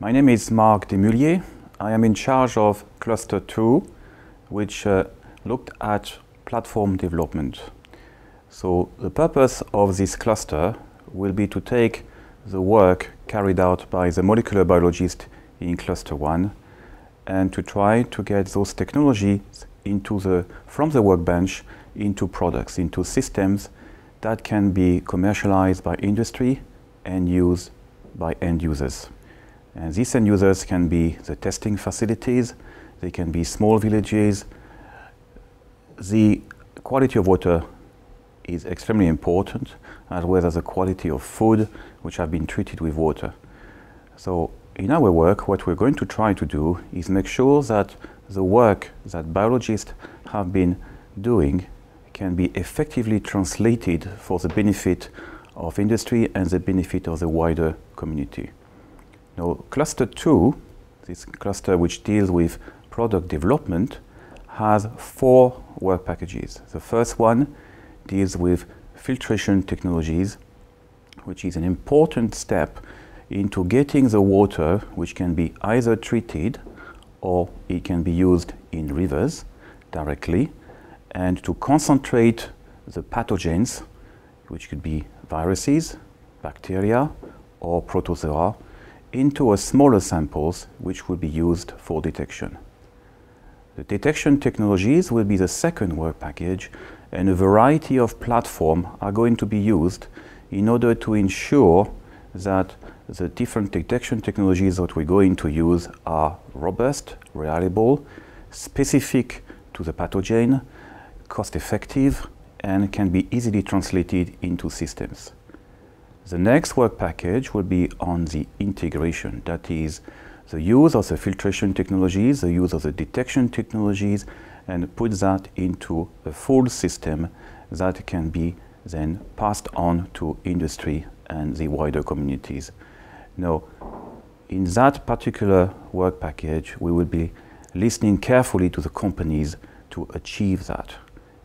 My name is Marc Desmulliez. I am in charge of Cluster 2, which looked at platform development. So the purpose of this cluster will be to take the work carried out by the molecular biologist in Cluster 1 and to try to get those technologies from the workbench into products, into systems that can be commercialized by industry and used by end users. And these end users can be the testing facilities, they can be small villages. The quality of water is extremely important, as well as the quality of food which have been treated with water. So in our work, what we're going to try to do is make sure that the work that biologists have been doing can be effectively translated for the benefit of industry and the benefit of the wider community. Now, Cluster 2, this cluster which deals with product development, has 4 work packages. The first one deals with filtration technologies, which is an important step into getting the water which can be either treated or it can be used in rivers directly, and to concentrate the pathogens, which could be viruses, bacteria, or protozoa, into a smaller samples which will be used for detection. The detection technologies will be the second work package, and a variety of platforms are going to be used in order to ensure that the different detection technologies that we're going to use are robust, reliable, specific to the pathogen, cost-effective, and can be easily translated into systems. The next work package will be on the integration, that is, the use of the filtration technologies, the use of the detection technologies, and put that into a full system that can be then passed on to industry and the wider communities. Now, in that particular work package, we will be listening carefully to the companies to achieve that.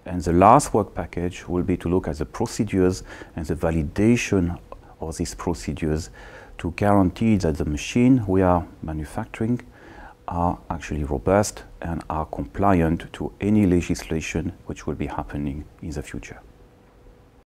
And the last work package will be to look at the procedures and the validation of these procedures to guarantee that the machine we are manufacturing are actually robust and are compliant to any legislation which will be happening in the future.